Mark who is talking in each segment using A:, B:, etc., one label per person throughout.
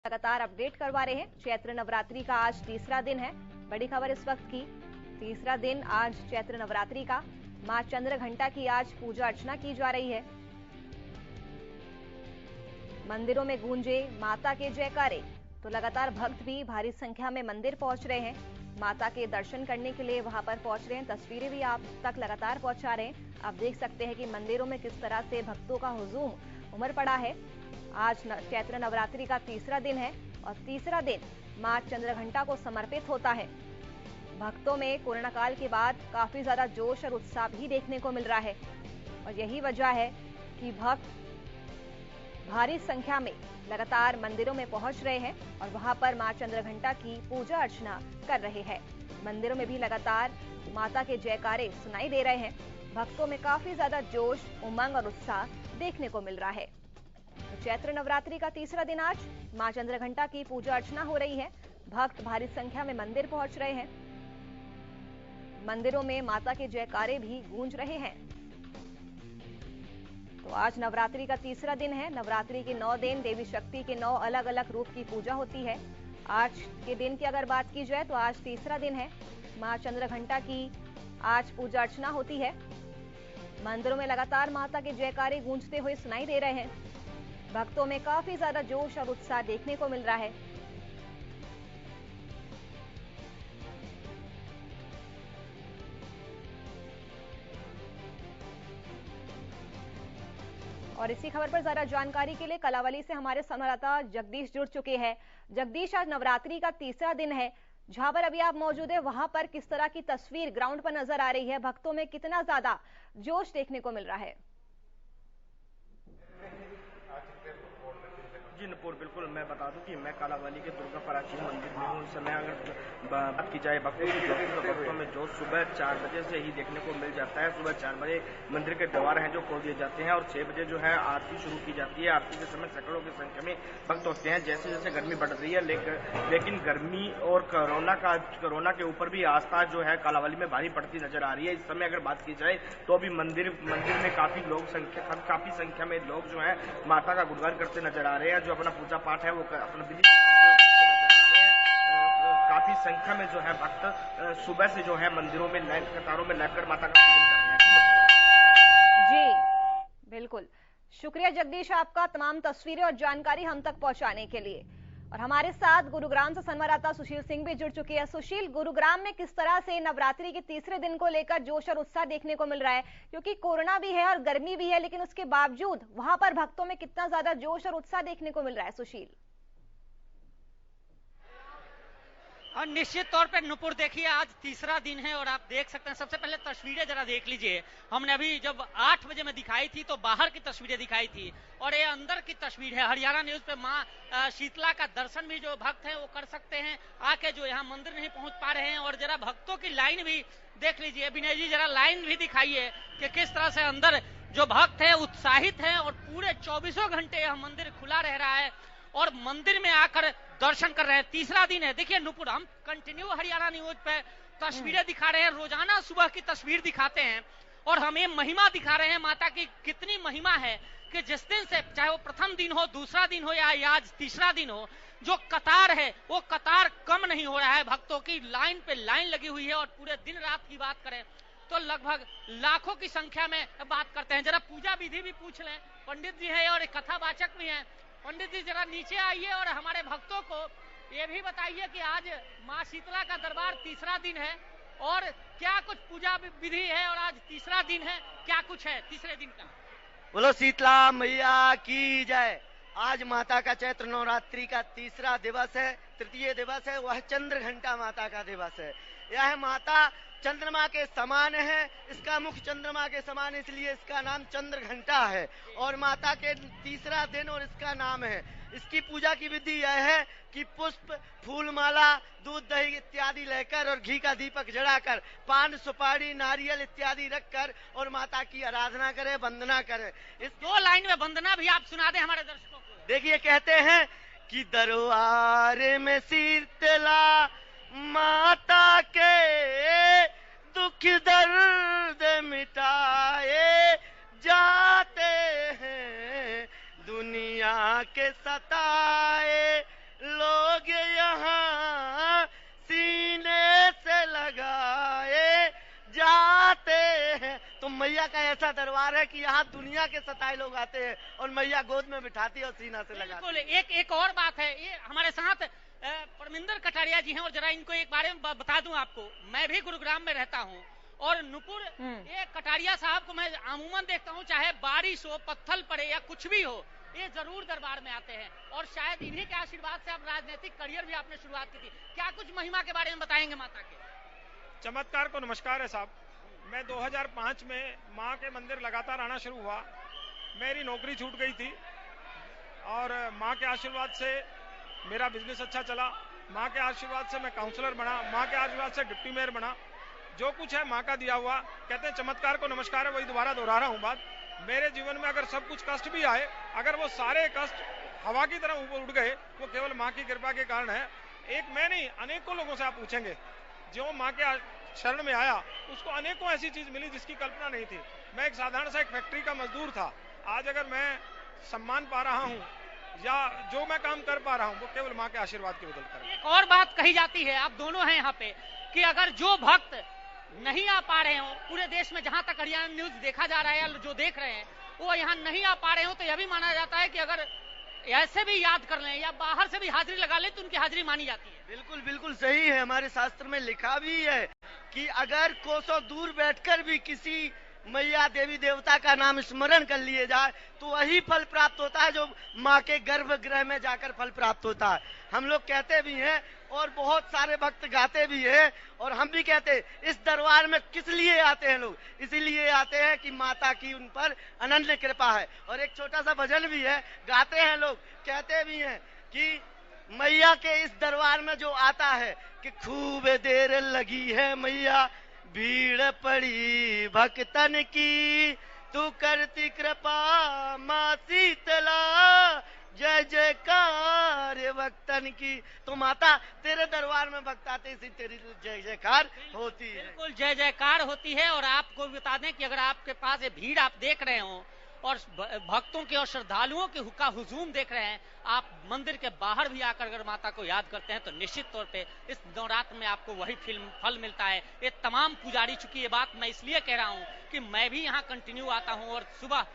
A: लगातार अपडेट करवा रहे हैं। चैत्र नवरात्रि का आज तीसरा दिन है। बड़ी खबर इस वक्त की, तीसरा दिन आज चैत्र नवरात्रि का। मां चंद्रघंटा की आज पूजा अर्चना की जा रही है। मंदिरों में गूंजे माता के जयकारे, तो लगातार भक्त भी भारी संख्या में मंदिर पहुंच रहे हैं। माता के दर्शन करने के लिए वहां पर पहुंच रहे हैं। तस्वीरें भी आप तक लगातार पहुंचा रहे हैं। आप देख सकते हैं कि मंदिरों में किस तरह से भक्तों का हुजूम उमड़ पड़ा है। आज चैत्र नवरात्रि का तीसरा दिन है और तीसरा दिन मां चंद्रघंटा को समर्पित होता है। भक्तों में कोरोना काल के बाद काफी ज्यादा जोश और उत्साह भी देखने को मिल रहा है और यही वजह है कि भक्त भारी संख्या में लगातार मंदिरों में पहुंच रहे हैं और वहां पर मां चंद्रघंटा की पूजा अर्चना कर रहे हैं। मंदिरों में भी लगातार माता के जयकारे सुनाई दे रहे हैं। भक्तों में काफी ज्यादा जोश, उमंग और उत्साह देखने को मिल रहा है। तो चैत्र नवरात्रि का तीसरा दिन आज मां चंद्रघंटा की पूजा अर्चना हो रही है। भक्त भारी संख्या में मंदिर पहुंच रहे हैं। मंदिरों में माता के जयकारे भी गूंज रहे हैं। तो आज नवरात्रि का तीसरा दिन है। नवरात्रि के 9 दिन देवी शक्ति के 9 अलग अलग रूप की पूजा होती है। आज के दिन की अगर बात की जाए तो आज तीसरा दिन है। मां चंद्रघंटा की आज पूजा अर्चना होती है। मंदिरों में लगातार माता के जयकारे गूंजते हुए सुनाई दे रहे हैं। भक्तों में काफी ज्यादा जोश और उत्साह देखने को मिल रहा है। और इसी खबर पर ज्यादा जानकारी के लिए कलावली से हमारे संवाददाता जगदीश जुड़ चुके हैं। जगदीश, आज नवरात्रि का तीसरा दिन है। जहां पर अभी आप मौजूद है वहां पर किस तरह की तस्वीर ग्राउंड पर नजर आ रही है? भक्तों में कितना ज्यादा जोश देखने को मिल रहा है?
B: जी नुपुर, बिल्कुल मैं बता दूं कि मैं कालावाली के दुर्गा प्राचीन मंदिर में हूँ। इस समय अगर बात की जाए भक्तों की जोश, तो भक्तों में जोश सुबह 4 बजे से ही देखने को मिल जाता है। सुबह 4 बजे मंदिर के द्वार हैं जो खोल दिए जाते हैं और 6 बजे जो है आरती शुरू की जाती है। आरती के समय सैकड़ों की संख्या में भक्त होते हैं। जैसे जैसे गर्मी बढ़ रही है लेकिन गर्मी और कोरोना के ऊपर भी आस्था जो है कालावाली में भारी बढ़ती नजर आ रही है। इस समय अगर बात की जाए तो अभी मंदिर में काफी संख्या में लोग जो है माता का गुणगान करते नजर आ रहे हैं। जो अपना पूजा पाठ है वो अपना विधि काफी संख्या में जो है भक्त सुबह से जो है मंदिरों में लाइन कतारों में लगकर माता का पूजन कर रहे हैं।
A: जी बिल्कुल, शुक्रिया जगदीश आपका तमाम तस्वीरें और जानकारी हम तक पहुंचाने के लिए। और हमारे साथ गुरुग्राम से संवाददाता सुशील सिंह भी जुड़ चुके हैं। सुशील, गुरुग्राम में किस तरह से नवरात्रि के तीसरे दिन को लेकर जोश और उत्साह देखने को मिल रहा है? क्योंकि कोरोना भी है और गर्मी भी है, लेकिन उसके बावजूद वहां पर भक्तों में कितना ज्यादा जोश और उत्साह देखने को मिल रहा है? सुशील।
C: और निश्चित तौर पे नुपुर, देखिए आज तीसरा दिन है और आप देख सकते हैं। सबसे पहले तस्वीरें जरा देख लीजिए। हमने अभी जब 8 बजे में दिखाई थी तो बाहर की तस्वीरें दिखाई थी और ये अंदर की तस्वीर है। हरियाणा न्यूज पे मां शीतला का दर्शन भी जो भक्त हैं वो कर सकते हैं आके, जो यहाँ मंदिर नहीं पहुंच पा रहे हैं। और जरा भक्तों की लाइन भी देख लीजिए। विनय जी जरा लाइन भी दिखाइए कि किस तरह से अंदर जो भक्त है उत्साहित है और पूरे 24 घंटे यह मंदिर खुला रह रहा है और मंदिर में आकर दर्शन कर रहे हैं। तीसरा दिन है। देखिए नुपुर, हम कंटिन्यू हरियाणा न्यूज पे तस्वीरें दिखा रहे हैं। रोजाना सुबह की तस्वीर दिखाते हैं और हमें महिमा दिखा रहे हैं माता की। कितनी महिमा है कि जिस दिन से, चाहे वो प्रथम दिन हो, दूसरा दिन हो या आज तीसरा दिन हो, जो कतार है वो कतार कम नहीं हो रहा है। भक्तों की लाइन पे लाइन लगी हुई है और पूरे दिन रात की बात करें तो लगभग लाखों की संख्या में बात करते हैं। जरा पूजा विधि भी पूछ लें। पंडित जी है और कथावाचक भी है। पंडित जी जरा नीचे आइए और हमारे भक्तों को ये भी बताइए कि आज मां शीतला का दरबार तीसरा दिन है और क्या कुछ पूजा विधि है और आज तीसरा दिन है, क्या कुछ है तीसरे दिन का?
D: बोलो शीतला मैया की जय। आज माता का चैत्र नवरात्रि का तीसरा दिवस है, तृतीय दिवस है। वह चंद्रघंटा माता का दिवस है। यह माता चंद्रमा के समान है। इसका मुख चंद्रमा के समान, इसलिए इसका नाम चंद्रघंटा है और माता के तीसरा दिन और इसका नाम है। इसकी पूजा की विधि यह है कि पुष्प, फूल माला, दूध दही इत्यादि लेकर और घी का दीपक जलाकर, पान सुपारी नारियल इत्यादि रखकर और माता की आराधना करे, वंदना करे।
C: इस 2 लाइन में वंदना भी आप सुना दें हमारे दर्शकों को।
D: देखिए, कहते हैं कि दरबार में शीतला माता के दुख दर्द मिटाए जाते हैं, दुनिया के सताए का ऐसा दरबार है कि यहाँ दुनिया के 27 लोग आते हैं और मैया गोद में बिठाती है और सीना से लगाती है।
C: एक और बात है, ये हमारे साथ परमिंदर कटारिया जी हैं और जरा इनको एक बारे में बता दूं आपको, मैं भी गुरुग्राम में रहता हूं और नुपुर ये कटारिया साहब को मैं अमूमन देखता हूं, चाहे बारिश हो, पत्थर पड़े या कुछ भी हो, ये जरूर दरबार में आते हैं और शायद इन्हीं के आशीर्वाद से आप राजनीतिक करियर भी आपने शुरुआत की थी। क्या कुछ महिमा के बारे में बताएंगे माता के?
E: चमत्कार को नमस्कार है साहब। मैं 2005 में माँ के मंदिर लगातार आना शुरू हुआ। मेरी नौकरी छूट गई थी और माँ के आशीर्वाद से मेरा बिजनेस अच्छा चला। माँ के आशीर्वाद से मैं काउंसलर बना, माँ के आशीर्वाद से डिप्टी मेयर बना। जो कुछ है माँ का दिया हुआ। कहते हैं चमत्कार को नमस्कार है, वही दोबारा दोहरा रहा हूँ बात। मेरे जीवन में अगर सब कुछ कष्ट भी आए, अगर वो सारे कष्ट हवा की तरह ऊपर उठ गए, वो केवल माँ की कृपा के कारण है। एक मैं नहीं, अनेकों लोगों से आप पूछेंगे, जो माँ के शरण में आया उसको अनेकों ऐसी चीज मिली जिसकी कल्पना नहीं थी। मैं एक साधारण सा एक फैक्ट्री का मजदूर था, आज अगर मैं सम्मान पा रहा हूँ या जो मैं काम कर पा रहा हूँ वो केवल माँ के आशीर्वाद की बदौलत कर।
C: एक और बात कही जाती है, आप दोनों हैं यहाँ पे, कि अगर जो भक्त नहीं आ पा रहे हो, पूरे देश में जहां तक हरियाणा न्यूज देखा जा रहा है, जो देख रहे हैं वो यहाँ नहीं आ पा रहे हो, तो यह भी माना जाता है कि अगर ऐसे भी याद कर लें या बाहर से भी हाजिरी लगा लें तो उनकी हाजिरी मानी जाती है।
D: बिल्कुल बिल्कुल सही है। हमारे शास्त्र में लिखा भी है कि अगर कोसों दूर बैठकर भी किसी मैया देवी देवता का नाम स्मरण कर लिए जाए तो वही फल प्राप्त होता है जो माँ के गर्भगृह में जाकर फल प्राप्त होता है। हम लोग कहते भी हैं और बहुत सारे भक्त गाते भी हैं और हम भी कहते हैं इस दरबार में किस लिए आते हैं लोग, इसीलिए आते हैं कि माता की उन पर अनन्य कृपा है। और एक छोटा सा भजन भी है, गाते हैं लोग, कहते भी हैं कि मैया के इस दरबार में जो आता है कि खूब देर लगी है मैया, भीड़ पड़ी भक्तन की, तू करती कृपा माँ शीतला, जय जयकार भक्तन की। तो माता तेरे दरबार में भक्त आते इसी तेरी जय जयकार होती है।
C: बिल्कुल जय जयकार होती है। और आपको बता दें कि अगर आपके पास ये भीड़ आप देख रहे हो और भक्तों के और श्रद्धालुओं के का हुजूम देख रहे हैं, आप मंदिर के बाहर भी आकर अगर माता को याद करते हैं तो निश्चित तौर पे इस नवरात्र में आपको वही फल मिलता है। ये तमाम पुजारी, चूंकि ये बात मैं इसलिए कह रहा हूँ कि मैं भी यहाँ कंटिन्यू आता हूँ और सुबह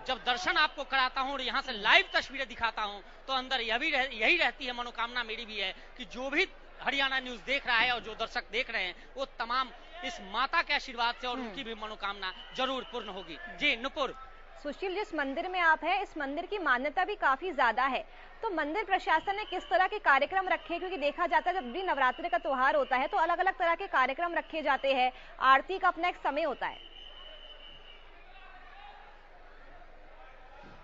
C: जब दर्शन आपको कराता हूँ और यहाँ से लाइव तस्वीरें दिखाता हूँ तो अंदर यही रहती है, मनोकामना मेरी भी है कि जो भी हरियाणा न्यूज देख रहा है और जो दर्शक देख रहे हैं वो तमाम इस माता के आशीर्वाद से और उनकी भी मनोकामना जरूर पूर्ण होगी। जी नुपुर।
A: सुशील, जिस मंदिर में आप हैं इस मंदिर की मान्यता भी काफी ज्यादा है, तो मंदिर प्रशासन ने किस तरह के कार्यक्रम रखे? क्योंकि देखा जाता है जब भी नवरात्रि का त्योहार होता है तो अलग अलग तरह के कार्यक्रम रखे जाते हैं, आरती का अपना एक समय होता है।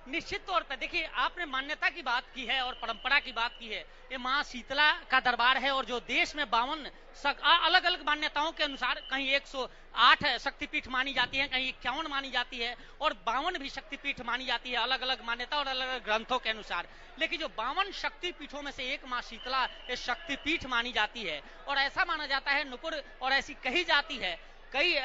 C: निश्चित तौर पर देखिए, आपने मान्यता की बात की है और परंपरा की बात की है। ये माँ शीतला का दरबार है और जो देश में 52 अलग अलग मान्यताओं के अनुसार कहीं 108 शक्तिपीठ मानी जाती है, कहीं 51 मानी जाती है और 52 भी शक्तिपीठ मानी जाती है, अलग अलग मान्यता और अलग अलग ग्रंथों के अनुसार। लेकिन जो 52 शक्तिपीठों में से एक माँ शीतला शक्तिपीठ मानी जाती है और ऐसा माना जाता है नुपुर, और ऐसी कही जाती है, कई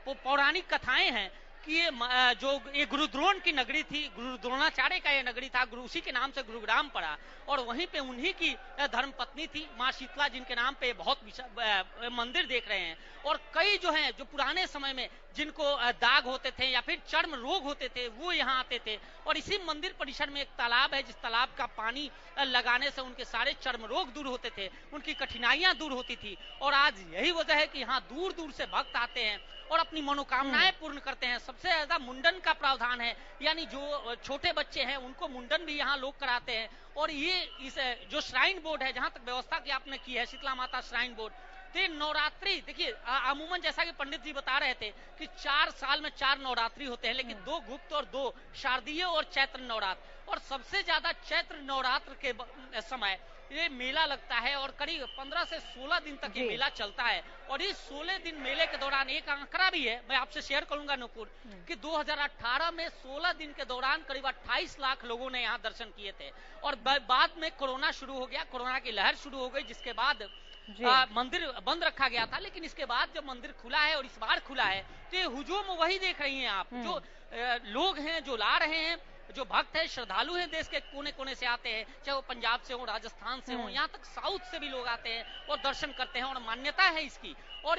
C: पौराणिक कथाएं हैं कि ये गुरुद्रोण की नगरी थी, गुरु द्रोणाचार्य का ये नगरी था, गुरु उसी के नाम से गुरुग्राम पड़ा और वहीं पे उन्हीं की धर्म पत्नी थी माँ शीतला, जिनके नाम पे बहुत मंदिर देख रहे हैं। और कई जो हैं जो पुराने समय में जिनको दाग होते थे या फिर चर्म रोग होते थे वो यहाँ आते थे और इसी मंदिर परिसर में एक तालाब है जिस तालाब का पानी लगाने से उनके सारे चर्म रोग दूर होते थे, उनकी कठिनाइयां दूर होती थी। और आज यही वजह है कि यहाँ दूर दूर से भक्त आते हैं और अपनी मनोकामनाएं पूर्ण करते हैं। सबसे ज्यादा मुंडन का प्रावधान है, यानी जो छोटे बच्चे हैं उनको मुंडन भी यहाँ लोग कराते हैं। और ये इस जो श्राइन बोर्ड है, जहां तक व्यवस्था की आपने की है शीतला माता श्राइन बोर्ड, तो नवरात्रि देखिए अमूमन जैसा कि पंडित जी बता रहे थे कि 4 साल में 4 नवरात्रि होते हैं, लेकिन 2 गुप्त और 2 शारदीय और चैत्र नवरात्र। और सबसे ज्यादा चैत्र नवरात्र के समय ये मेला लगता है और करीब 15 से 16 दिन तक ये मेला चलता है। और इस 16 दिन मेले के दौरान एक आंकड़ा भी है, मैं आपसे शेयर करूंगा नुपुर, कि 2018 में 16 दिन के दौरान करीब 28 लाख लोगों ने यहाँ दर्शन किए थे। और बाद में कोरोना शुरू हो गया, कोरोना की लहर शुरू हो गई, जिसके बाद मंदिर बंद रखा गया था। लेकिन इसके बाद जब मंदिर खुला है और इस बार खुला है तो ये हुजूम वही देख रही हैं आप, जो लोग हैं जो ला रहे हैं जो भक्त है, श्रद्धालु हैं, देश के कोने कोने से आते हैं, चाहे वो पंजाब से हो, राजस्थान से हो, यहाँ तक साउथ से भी लोग आते हैं और दर्शन करते हैं और मान्यता है इसकी। और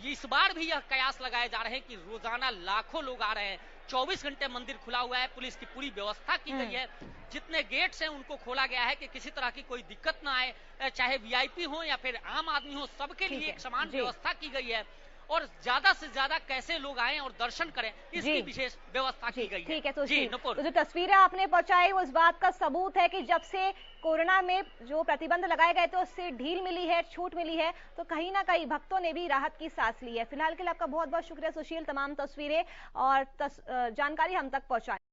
C: इस बार भी यह कयास लगाए जा रहे हैं कि रोजाना लाखों लोग आ रहे हैं। 24 घंटे मंदिर खुला हुआ है, पुलिस की पूरी व्यवस्था की गई है, जितने गेट्स हैं उनको खोला गया है कि किसी तरह की कोई दिक्कत ना आए, चाहे वीआईपी हो या फिर आम आदमी हो, सबके लिए एक समान व्यवस्था की गई है। और ज्यादा से ज्यादा कैसे लोग आए और दर्शन करें, इसकी विशेष व्यवस्था की गई है।
A: ठीक है, तो
C: जी नुपुर,
A: तो जो तस्वीरें आपने पहुंचाई वो इस बात का सबूत है कि जब से कोरोना में जो प्रतिबंध लगाए गए थे उससे ढील मिली है, छूट मिली है, तो कहीं ना कहीं भक्तों ने भी राहत की सांस ली है। फिलहाल के लिए आपका बहुत बहुत शुक्रिया सुशील, तमाम तस्वीरें और जानकारी हम तक पहुंचाई।